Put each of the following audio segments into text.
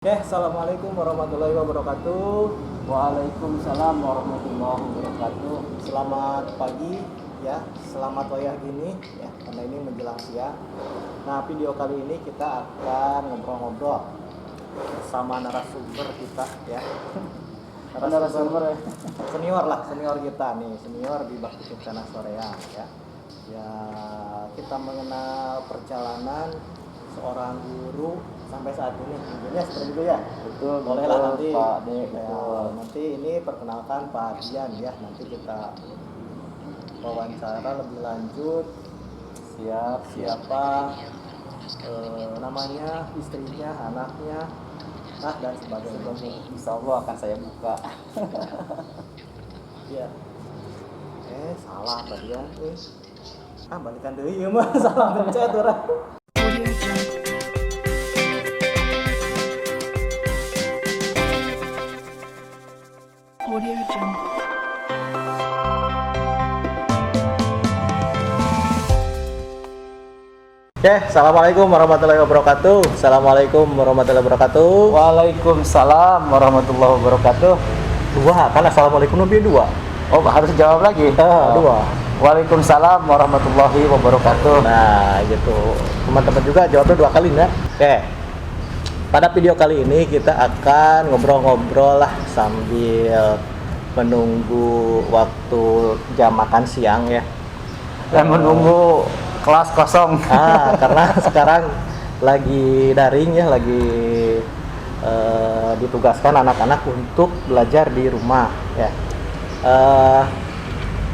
Oke, assalamualaikum warahmatullahi wabarakatuh. Waalaikumsalam warahmatullahi wabarakatuh. Selamat pagi, ya. Selamat wayah gini, ya. Karena ini menjelang siang. Nah, video kali ini kita akan ngobrol-ngobrol sama narasumber kita, ya. Narasumber ya. Senior kita nih, senior di Bakti Kencana Soreang, ya. Ya, kita mengenal perjalanan seorang guru sampai saat ini. Intinya seperti itu ya. Betul. Bolehlah nanti Pak D. ya, nanti ini perkenalkan Pak Dian ya. Nanti kita wawancara lebih lanjut. Siapa namanya, istrinya, anaknya, dan sebagainya. Insya Allah akan saya buka. Iya. Salah Pak Dian. Balikan deui ieu mah salah pencet urang. Audio Jungle. Oke, assalamualaikum warahmatullahi wabarakatuh. Assalamualaikum warahmatullahi wabarakatuh. Waalaikumsalam warahmatullahi wabarakatuh. Dua, kan assalamualaikum lebih dua. Oh, harus jawab lagi. Dua. Waalaikumsalam warahmatullahi wabarakatuh. Nah, gitu. Teman-teman juga jawabnya dua kali ya. Oke. Pada video kali ini kita akan ngobrol-ngobrol lah sambil menunggu waktu jam makan siang ya. Dan menunggu kelas kosong. Karena sekarang lagi daring ya, lagi ditugaskan anak-anak untuk belajar di rumah ya.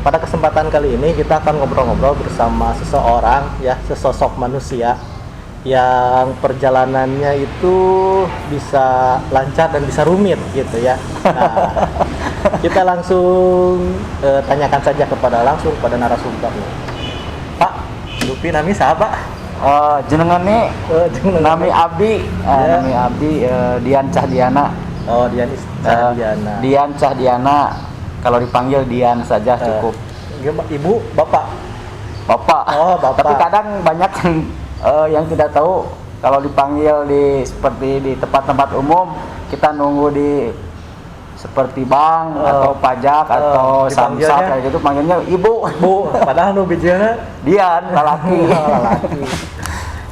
Pada kesempatan kali ini kita akan ngobrol-ngobrol bersama seseorang ya, sesosok manusia yang perjalanannya itu bisa lancar dan bisa rumit gitu ya. Nah, kita langsung tanyakan saja kepada narasumber. Pak, Lupi nami sahabat. Jenengan nih nami Abdi, nami Abdi Dian Cahdiana. Oh, Dian Cahdiana. Dian Cahdiana. Kalau dipanggil Dian saja cukup. Ibu, bapak. Oh, bapak. Tapi kadang banyak yang tidak tahu kalau dipanggil seperti di tempat-tempat umum, kita nunggu di seperti bank atau pajak atau samsat kayak gitu, panggilnya ibu. Padahal nu bijana Dian, lalaki.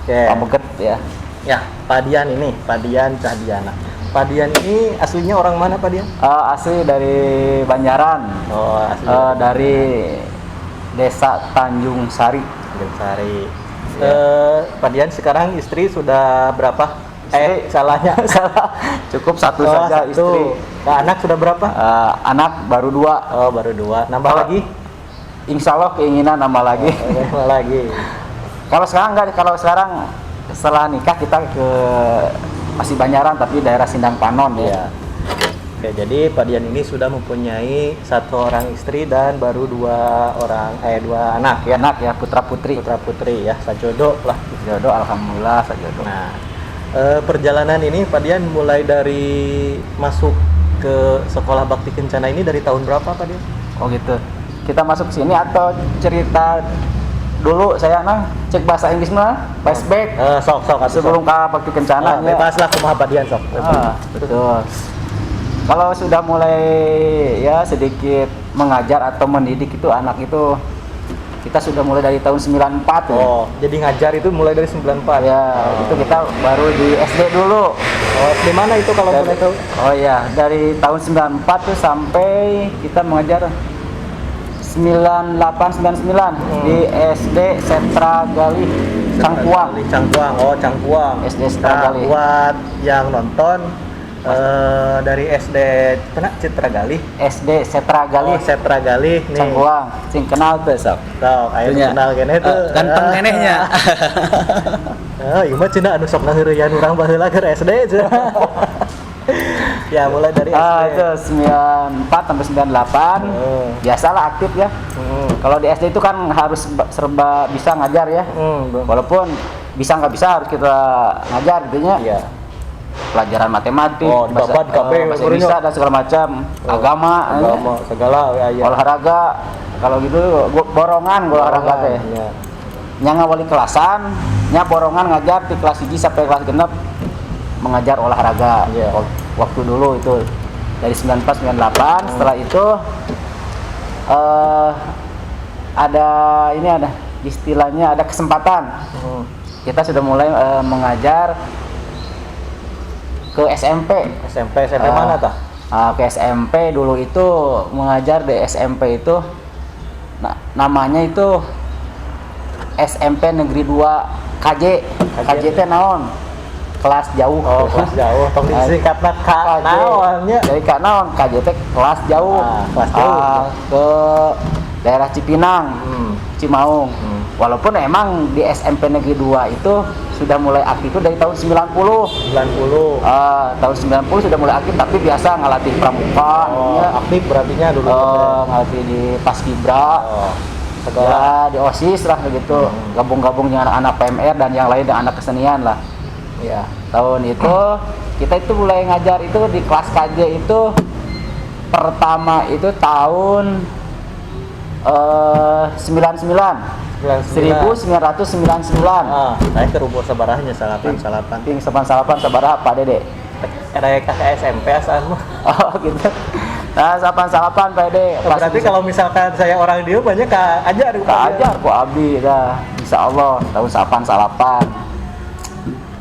Oke. Pamuket ya. Ya, Pak Dian ini, Pak Dian Cahdiana. Pak Dian ini aslinya orang mana, Pak Dian? Asli dari Banjaran. Oh, asli dari Desa Tanjung Sari. Tanjung Sari. Pak Dian sekarang istri sudah berapa? Salahnya. Salah. Cukup satu saja satu. istri. Nah, anak sudah berapa? Anak baru 2. Oh, baru 2. Nambah lagi? Insya Allah keinginan nambah lagi. Nambah lagi. Kalau sekarang enggak, kalau sekarang setelah nikah kita ke masih Banjaran tapi daerah Sindang Panon ya. Oke, jadi Pak Dian ini sudah mempunyai 1 orang istri dan baru 2 anak ya. Anak ya, putra putri ya, sajodo lah. Jodoh, alhamdulillah sajodoh. Nah, perjalanan ini Pak Dian mulai dari masuk ke sekolah Bakti Kencana ini dari tahun berapa, Pak Dian? Oh gitu. Kita masuk sini atau cerita dulu saya cek bahasa Inggris mah flashback. Sok sebelum ke Bakti Kencana. Bebaslah kumaha Pak Dian sok. Betul. Kalau sudah mulai ya sedikit mengajar atau mendidik itu anak itu kita sudah mulai dari tahun 94 ya. Oh, jadi ngajar itu mulai dari 94. Ya, itu kita baru di SD dulu. Oh, di mana itu kalau boleh tahu? Oh iya, dari tahun 94 tuh sampai kita mengajar 9899 di SD Setra Galih Cangkuang. Cangkuang. SD Setra Galih. Buat yang nonton dari SD Citra Galih. SD Setra Galih. Setra Galih nih. Cangkuang. Sing kenal tuh sok. Ayo kenal kene tuh. Ganteng kenehnya. Ieu mah cenah anu sok ngaheureuyan urang baheula keur SD cenah. Ya, mulai dari SD. Itu 94 sampai 98. Biasalah aktif ya. Kalau di SD itu kan harus serba bisa ngajar ya. Walaupun bisa nggak bisa harus kita ngajar intinya. Iya. Pelajaran matematik, bahasa Indonesia dan segala macam, agama segala ya. Olahraga, kalau gitu borongan olahraga teh. Iya. Nya ngawali kelasan, nya borongan ngajar di kelas 1 sampai kelas 6 mengajar olahraga. Iya. Waktu dulu itu dari 94 98. Setelah itu ada istilahnya ada kesempatan. Kita sudah mulai mengajar ke SMP. SMP mana tah? Ke SMP dulu itu mengajar di SMP itu namanya itu SMP Negeri 2 KJ. KJ teh naon? Kelas jauh. Oh, kelas jauh. Tong disingkatna K naonnya. Jadi K naon? KJ teh kelas jauh. Kelas jauh. Ke daerah Cipinang, Cimaung. Walaupun emang di SMP Negeri 2 itu sudah mulai aktif itu dari tahun 90. Tahun 90 sudah mulai aktif, tapi biasa ngelatih pramuka. Aktif berartinya dulu. Ngelatih di Paskibra. Ya di OSIS lah begitu. Gabung-gabung dengan anak PMR dan yang lain dengan anak kesenian lah. Ya, tahun itu kita itu mulai ngajar itu di kelas KJ itu pertama itu tahun 1999. Saya ke rumor sabarahnya salapan. Ting salapan sabaraha Pak Dede. Era kakak SMP asalmu. Oh gitu. Nah, salapan Pak Dede. Berarti kalau misalkan saya orang dia banyak ajar ku abdi dah. Insyaallah tahun salapan.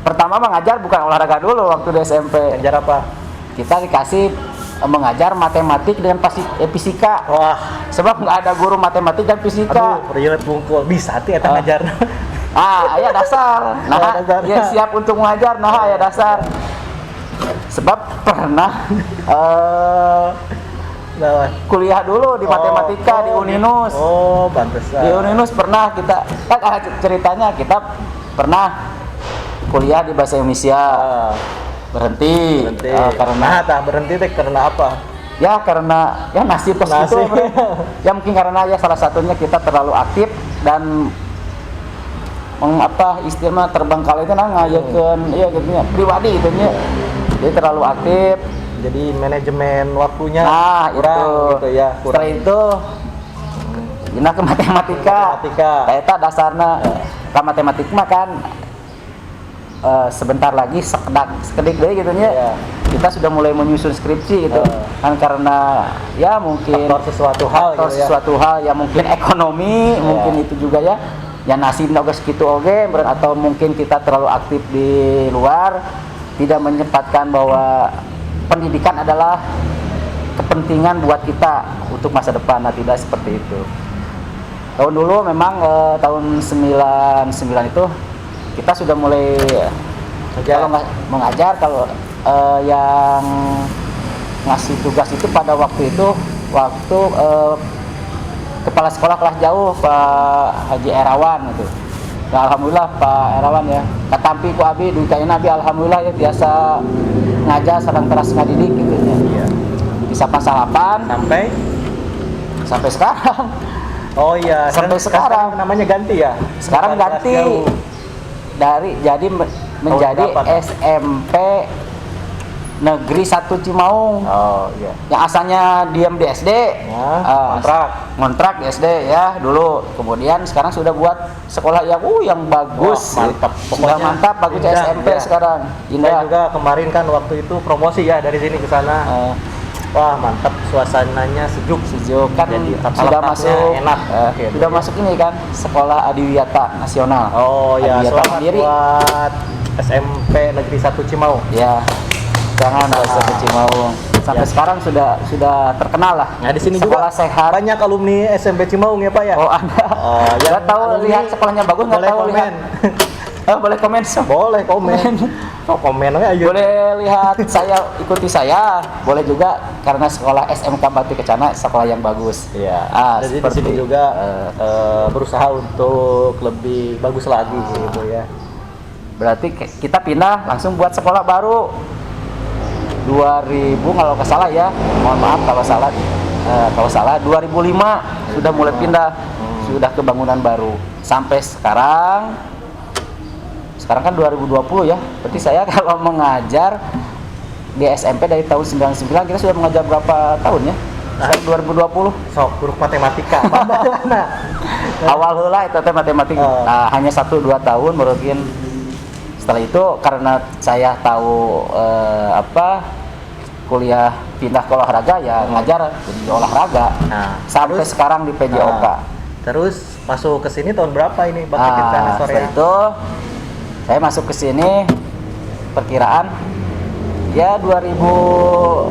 Pertama mengajar bukan olahraga dulu waktu di SMP. Ajar apa? Kita dikasih mengajar matematik dengan fisika. Wah, sebab nggak ada guru matematik dan fisika. Aduh, rilet bungkul. Bisa ti eta ngajar. Aya dasar. Nah, ya siap untuk mengajar. Nah, aya dasar. Sebab pernah kuliah dulu di matematika di Uninus. Oh, pantesan. Di Uninus pernah kita ceritanya kita pernah kuliah di bahasa Indonesia. Berhenti. Karena berhenti teh karena apa? Ya karena ya nasib itu. Ya mungkin karena ya salah satunya kita terlalu aktif dan istilahnya terbengkalai itu ngayakeun ya gitu ya pribadi itu nya. Jadi terlalu aktif, jadi manajemen waktunya kurang gitu ya. Setelah itu ke matematika. Eta dasarna matematik mah kan sebentar lagi sekedik deh gitu ya. Kita sudah mulai menyusun skripsi gitu kan karena ya mungkin faktor sesuatu hal ya mungkin ekonomi mungkin itu juga ya nasib oge segitu oge atau mungkin kita terlalu aktif di luar tidak menyempatkan bahwa pendidikan adalah kepentingan buat kita untuk masa depan. Nah, tidak seperti itu. Tahun dulu memang tahun 99 itu kita sudah mulai kalau mengajar kalau yang ngasih tugas itu pada waktu itu kepala sekolah kelas jauh Pak Haji Erawan gitu. Nah, alhamdulillah Pak Erawan ya katampi ku abi duit nabi alhamdulillah ya biasa ngajar sareng teras ngadidik gitu ya. Iya. Di salapan sampai sekarang. Oh iya, sampai sekarang namanya ganti ya. Sekarang ganti menjadi SMP Negeri 1 Cimaung. Oh iya. Yang asalnya diam di SD, ngontrak di SD ya dulu. Kemudian sekarang sudah buat sekolah yang bagus. Wah, mantap. Sudah mantap bagus SMP sekarang. Saya juga kemarin kan waktu itu promosi ya dari sini ke sana. Wah, mantap, suasananya sejuk kan. Jadi sudah masuk enak. Sudah masuk ini kan sekolah Adiwiyata Nasional. Oh ya, selamat sendiri. Buat SMP Negeri 1 Cimaung. Ya. Jangan SMP Cimaung. Sampai sekarang sudah terkenal lah. Nah, di sini sekolah juga sehat. Banyak alumni SMP Cimaung ya, Pak ya? Oh, ada. Ya tahu lihat sekolahnya bagus nggak tahu komen. Lihat. Boleh komen. Boleh komen. Komen aja. Boleh lihat ikuti saya. Boleh juga karena sekolah SMK Batu Kencana sekolah yang bagus. Iya. Jadi di sini juga berusaha untuk lebih bagus lagi gitu ya. Berarti kita pindah langsung buat sekolah baru 2000 kalau nggak salah ya. Mohon maaf kalau salah 2005 sudah mulai pindah. Sudah ke bangunan baru sampai sekarang kan 2020 ya. Berarti saya kalau mengajar di SMP dari tahun 99 kita sudah mengajar berapa tahun ya? Sekarang 2020. Sok guru matematika. Awal heula itu matematik. Hanya 1-2 tahun mungkin Setelah itu karena saya tahu kuliah pindah ke olahraga ya ngajar jadi olahraga. Nah, Sampai terus- sekarang di PJOK. Terus masuk ke sini tahun berapa ini Bang Pipit Setelah Soreang? itu saya masuk ke sini perkiraan ya 2012.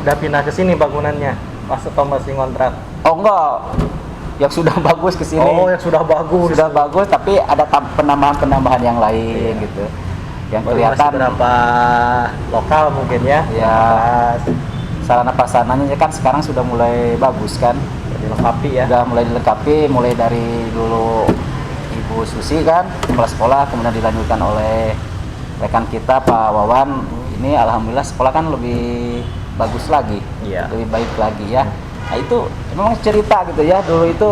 Udah pindah ke sini bangunannya pas atau masih ngontrak? Oh enggak, yang sudah bagus ke sini. Oh, yang sudah bagus. Sudah bagus, tapi ada penambahan-penambahan yang lain gitu. Yang Baru kelihatan masih berapa lokal mungkin ya? Ya. Sarana prasarananya kan sekarang sudah mulai bagus kan. Dilengkapi ya. Sudah mulai dilengkapi, mulai dari dulu Ibu Susi kan kepala sekolah, kemudian dilanjutkan oleh rekan kita Pak Wawan. Ini alhamdulillah sekolah kan lebih bagus lagi, Iya. lebih baik lagi ya. Nah itu memang cerita gitu ya, dulu itu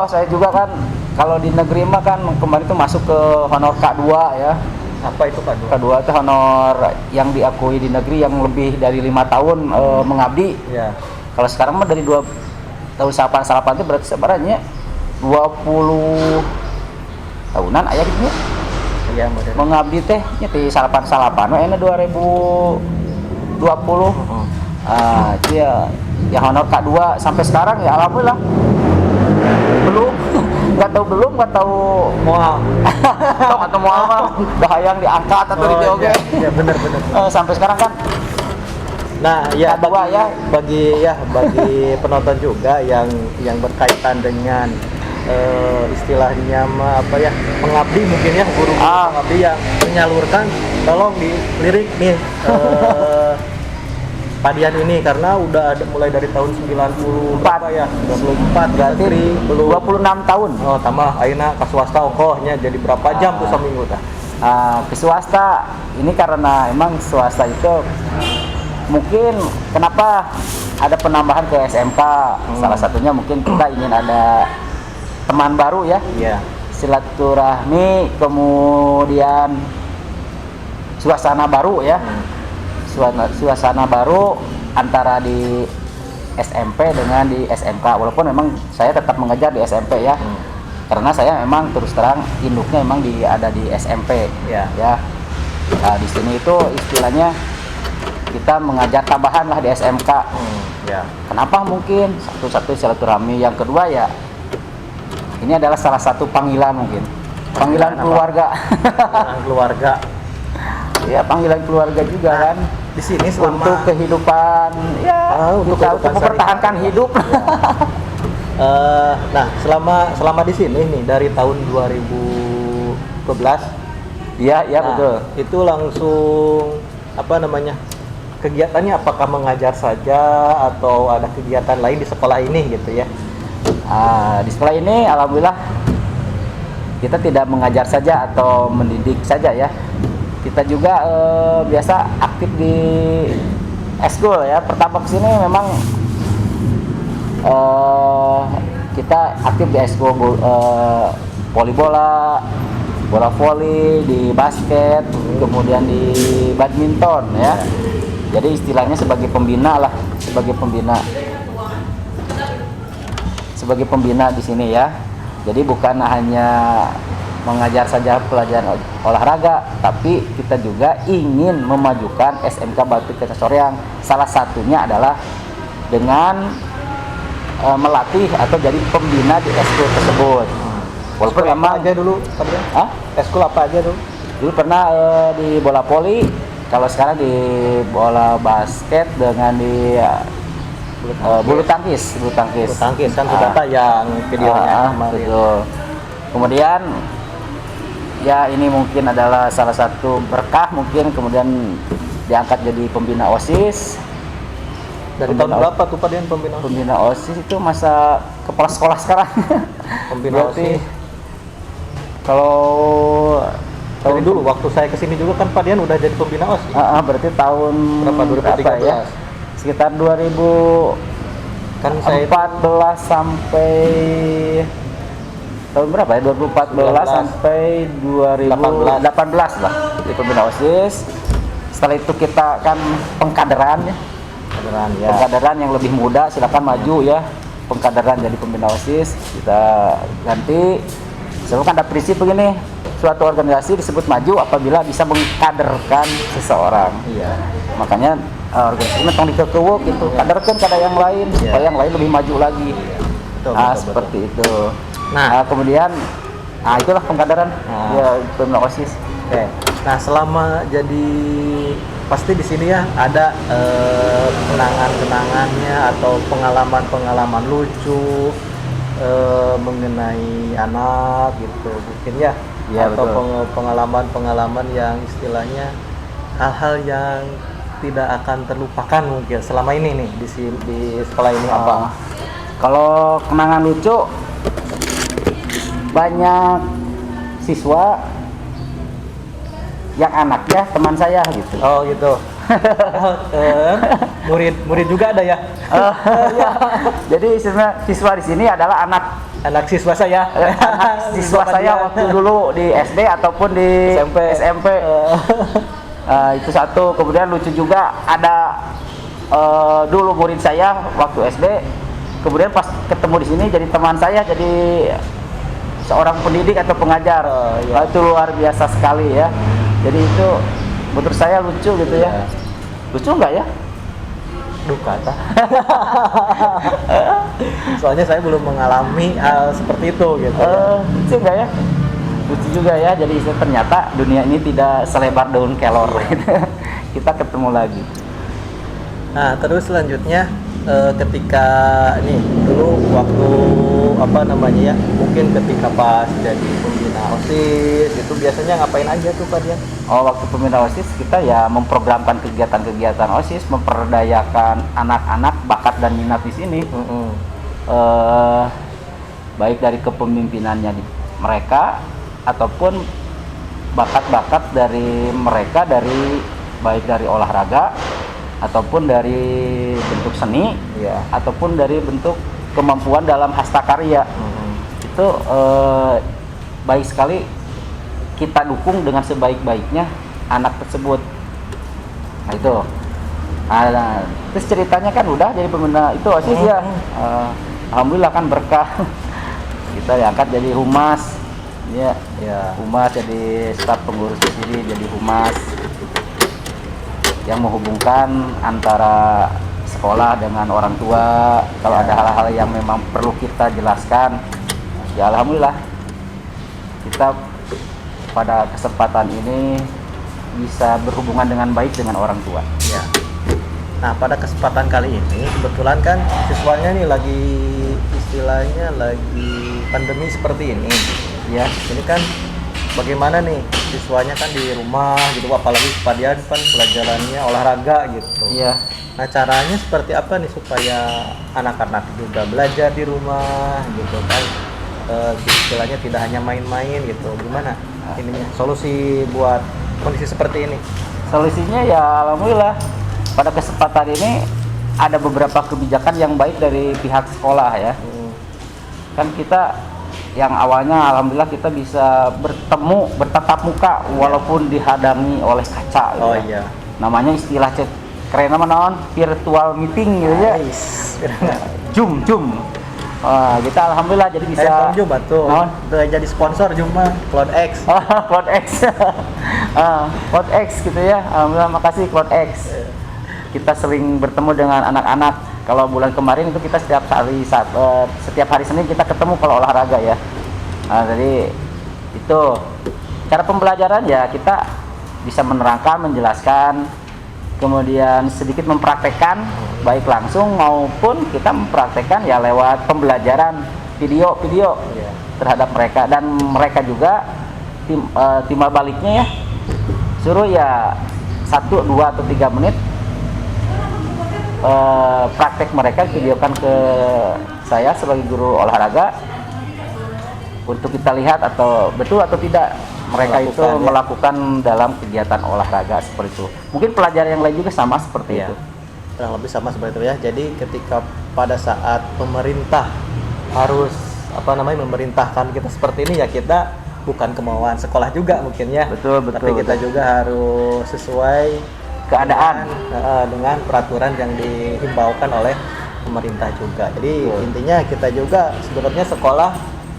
saya juga kan kalau di negeri mah kan kemarin itu masuk ke honor K2 ya. Apa itu Pak? K2 itu honor yang diakui di negeri yang lebih dari 5 tahun mengabdi. Ya. Kalau sekarang mah dari 2 tahun 8 itu berarti sebenarnya 20 tahunan aya gitu ya. Iya, modern. Mengabdi teh nya ti salapan we ena 2020. Itu ya honor K2 sampai sekarang ya alhamdulillah. Belum nggak tahu Mual. atau mau apa bahayang diangkat atau di iya. Ya benar. sampai sekarang kan. Nah, ya K2 bagi penonton juga yang berkaitan dengan istilahnya apa ya, pengabdi mungkin ya, guru pengabdi yang menyalurkan, tolong dilirik nih Padian ini karena udah ada mulai dari tahun 90 berapa ya, 94 Berarti belum 26 tahun. Oh, tambah ayeuna ka swasta ongkohnya jadi berapa jam tuh seminggu tah? Ke swasta ini karena emang swasta itu mungkin kenapa ada penambahan ke SMK. Salah satunya mungkin kita ingin ada teman baru ya, Iya. silaturahmi, kemudian suasana baru ya, suasana baru antara di SMP dengan di SMK. Walaupun memang saya tetap mengajar di SMP ya, karena saya memang terus terang induknya memang ada di SMP Ya. ya. Nah, di sini itu istilahnya kita mengajar tambahan lah di SMK. Ya. Kenapa mungkin satu silaturahmi, yang kedua ya ini adalah salah satu panggilan mungkin Panggilan apa? keluarga. Panggilan keluarga. Ya panggilan keluarga juga kan Di sini selama untuk kehidupan ya untuk kita kehidupan mempertahankan sehari-hari. hidup. nah, selama di sini nih dari tahun 2012. Iya Nah, betul. Itu langsung apa namanya? Kegiatannya apakah mengajar saja atau ada kegiatan lain di sekolah ini gitu ya? Di sekolah ini alhamdulillah kita tidak mengajar saja atau mendidik saja ya. Kita juga biasa aktif di eskul ya. Pertama kesini memang kita aktif di eskul volleybola, bola voli, di basket, kemudian di badminton ya. Jadi istilahnya sebagai pembina lah, sebagai pembina di sini ya. Jadi bukan hanya mengajar saja pelajaran olahraga, tapi kita juga ingin memajukan SMK Batik Kota Soreang. Salah satunya adalah dengan melatih atau jadi pembina di eskul tersebut. Walaupun Eskul memang apa aja dulu, Padian? eskul apa aja dulu pernah di bola voli, kalau sekarang di bola basket dengan di bulu tangkis. Bulu tangkis kan sudah tayang videonya kemarin. Betul. Kemudian ya ini mungkin adalah salah satu berkah, mungkin kemudian diangkat jadi pembina OSIS. Dari tahun berapa tuh Padian pembina? Pembina OSIS itu masa kepala sekolah sekarang. Pembina Berarti OSIS. kalau Dari dulu waktu saya kesini juga kan Padian udah jadi pembina OSIS. berarti tahun Berapa? 2013? ya? Sekitar 2014 Kan saya sampai tahun berapa ya? 2014 sampai 2018 lah di pembina OSIS. Setelah itu kita kan pengkaderan ya. beneran ya. Pengkaderan yang lebih muda silakan maju ya. pengkaderan jadi pembina OSIS kita ganti. Sebab kan ada prinsip begini, suatu organisasi disebut maju apabila bisa mengkaderkan seseorang. Iya. Makanya organisasi tong dikekeuweuk gitu, kaderkan kada yang lain supaya yang lain lebih maju lagi. Betul, Nah, betul, seperti itu. Nah. Kemudian itulah pengkaderan ya pembina OSIS. Oke. Nah, selama jadi pasti di sini ya ada kenangan-kenangannya atau pengalaman-pengalaman lucu mengenai anak gitu mungkin ya. Iya, Atau betul. pengalaman-pengalaman yang istilahnya hal-hal yang tidak akan terlupakan mungkin selama ini nih di sekolah ini apa? Kalau kenangan lucu banyak siswa yang anaknya teman saya gitu. Oh gitu. Murid juga ada ya? Ya. Jadi sebenarnya siswa di sini adalah Anak siswa saya. anak siswa saya waktu dulu di SD ataupun di SMP. Itu satu. Kemudian lucu juga ada dulu murid saya waktu SD. Kemudian pas ketemu di sini jadi teman saya, jadi seorang pendidik atau pengajar. Iya. Itu luar biasa sekali ya. Jadi itu menurut saya lucu gitu ya. Iya. Lucu nggak ya? Duka tak? Soalnya saya belum mengalami hal seperti itu gitu. Lucu nggak ya? Lucu juga ya. Jadi ternyata dunia ini tidak selebar daun kelor. Kita ketemu lagi. Nah, terus selanjutnya ketika ini dulu waktu apa namanya ya, mungkin ketika pas jadi pembina OSIS itu biasanya ngapain aja tuh Pak Dian? Waktu pembina OSIS kita ya memprogramkan kegiatan-kegiatan OSIS, memperdayakan anak-anak bakat dan minat di sini. Baik dari kepemimpinannya mereka ataupun bakat-bakat dari mereka baik dari olahraga ataupun dari bentuk seni Iya. ataupun dari bentuk kemampuan dalam hastakarya. Itu baik sekali kita dukung dengan sebaik-baiknya anak tersebut. Nah itu. Nah, terus ceritanya kan udah jadi pembina itu OSIS ya. Alhamdulillah kan berkah. Kita diangkat jadi humas. Ya, humas jadi staf pengurus di sini, jadi humas yang menghubungkan antara sekolah dengan orang tua. Kalau ada hal-hal yang memang perlu kita jelaskan, ya alhamdulillah kita pada kesempatan ini bisa berhubungan dengan baik dengan orang tua. Ya. Nah, pada kesempatan kali ini kebetulan kan siswanya nih lagi istilahnya lagi pandemi seperti ini. Ya, ini kan bagaimana nih siswanya kan di rumah gitu, apalagi Pak Dian kan pelajarannya olahraga gitu. Iya. Nah, caranya seperti apa nih supaya anak-anak juga belajar di rumah gitu kan? Istilahnya tidak hanya main-main gitu. Gimana ininya solusi buat kondisi seperti ini? Solusinya ya alhamdulillah pada kesempatan ini ada beberapa kebijakan yang baik dari pihak sekolah ya. Kan kita yang awalnya alhamdulillah kita bisa bertatap muka walaupun dihadang oleh kaca gitu. Iya. Namanya istilah keren naon virtual meeting gitu ya. Zoom. Kita alhamdulillah jadi bisa Zoom tuh. Udah jadi sponsor cuma CloudX. CloudX. CloudX gitu ya. Alhamdulillah makasih CloudX. Kita sering bertemu dengan anak-anak. Kalau bulan kemarin itu kita setiap hari Senin kita ketemu kalau olahraga ya. Nah, jadi itu cara pembelajaran ya kita bisa menerangkan, menjelaskan, kemudian sedikit mempraktekkan baik langsung maupun kita mempraktekkan ya lewat pembelajaran video terhadap mereka, dan mereka juga timbal baliknya ya suruh ya 1, 2 atau 3 menit praktek mereka videokan ke saya sebagai guru olahraga untuk kita lihat atau betul atau tidak mereka melakukan dalam kegiatan olahraga seperti itu. Mungkin pelajaran yang lain juga sama seperti itu. Kurang lebih sama seperti itu ya. Jadi ketika pada saat pemerintah harus memerintahkan kita seperti ini ya kita bukan kemauan sekolah juga mungkin ya. Betul. Tapi kita juga harus sesuai keadaan dengan peraturan yang dihimbaukan oleh pemerintah juga. Jadi intinya kita juga sebenarnya sekolah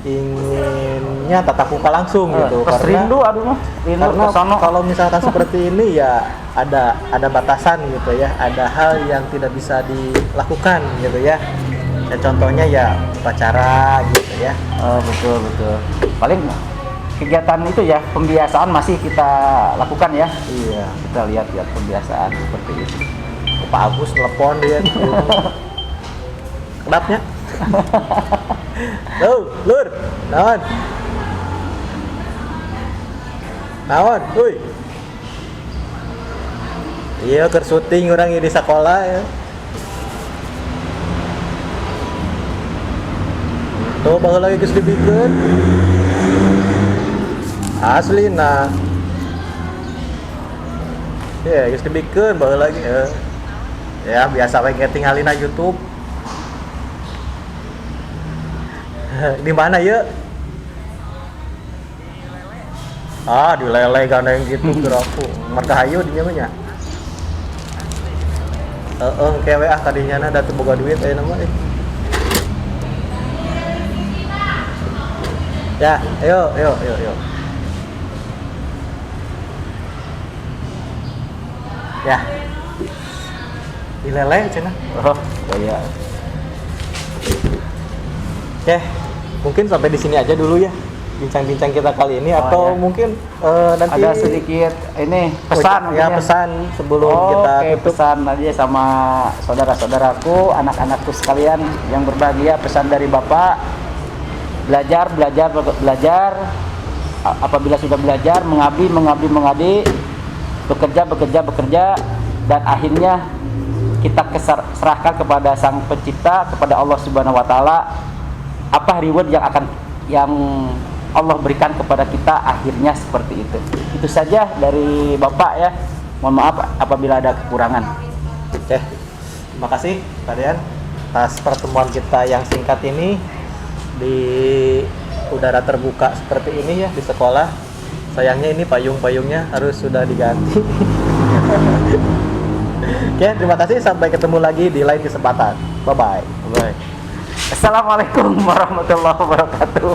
inginnya tatap muka langsung gitu, Terus rindu aduh mah, rindu karena kesana. kalau misalkan seperti ini ya ada batasan gitu ya, ada hal yang tidak bisa dilakukan gitu ya. Ya contohnya ya upacara gitu ya. Betul betul. Paling kegiatan itu ya pembiasaan masih kita lakukan ya. Iya. Kita lihat pembiasaan seperti itu. Pak Agus telepon dia gitu. Kenapnya? Lur, naon? Naon, uy. Iya, keur syuting orang di sekolah ya. Tuh baheula lagi geus dibikeun. Asli nah. Ya, geus dibikeun baheula lagi ya. Ya, biasa we tinggalin na YouTube. Di mana ya? Ah, di lele gandeng gitu geraku. Marga hayu dinya mah nya. Kewe tadinya na da teu boga duit aya mah. Ya, ayo. Ya. Di lele cenah. Oh, ya. Oke, mungkin sampai di sini aja dulu ya bincang-bincang kita kali ini, atau ya. mungkin nanti Ada sedikit ini pesan ya, mungkin ya. pesan sebelum kita Oke, tutup. pesan aja sama saudara-saudaraku, anak-anakku sekalian yang berbahagia. Pesan dari Bapak, belajar. Apabila sudah belajar, mengabdi, bekerja, dan akhirnya kita serahkan kepada Sang Pencipta, kepada Allah Subhanahu Wa Taala. Apa reward yang Allah berikan kepada kita, akhirnya seperti itu. Itu saja dari Bapak ya. Mohon maaf apabila ada kekurangan. Oke, terima kasih kalian atas pertemuan kita yang singkat ini di udara terbuka seperti ini ya, di sekolah. Sayangnya ini payung-payungnya harus sudah diganti. Oke, terima kasih, sampai ketemu lagi di lain kesempatan. Bye bye. Assalamualaikum warahmatullahi wabarakatuh.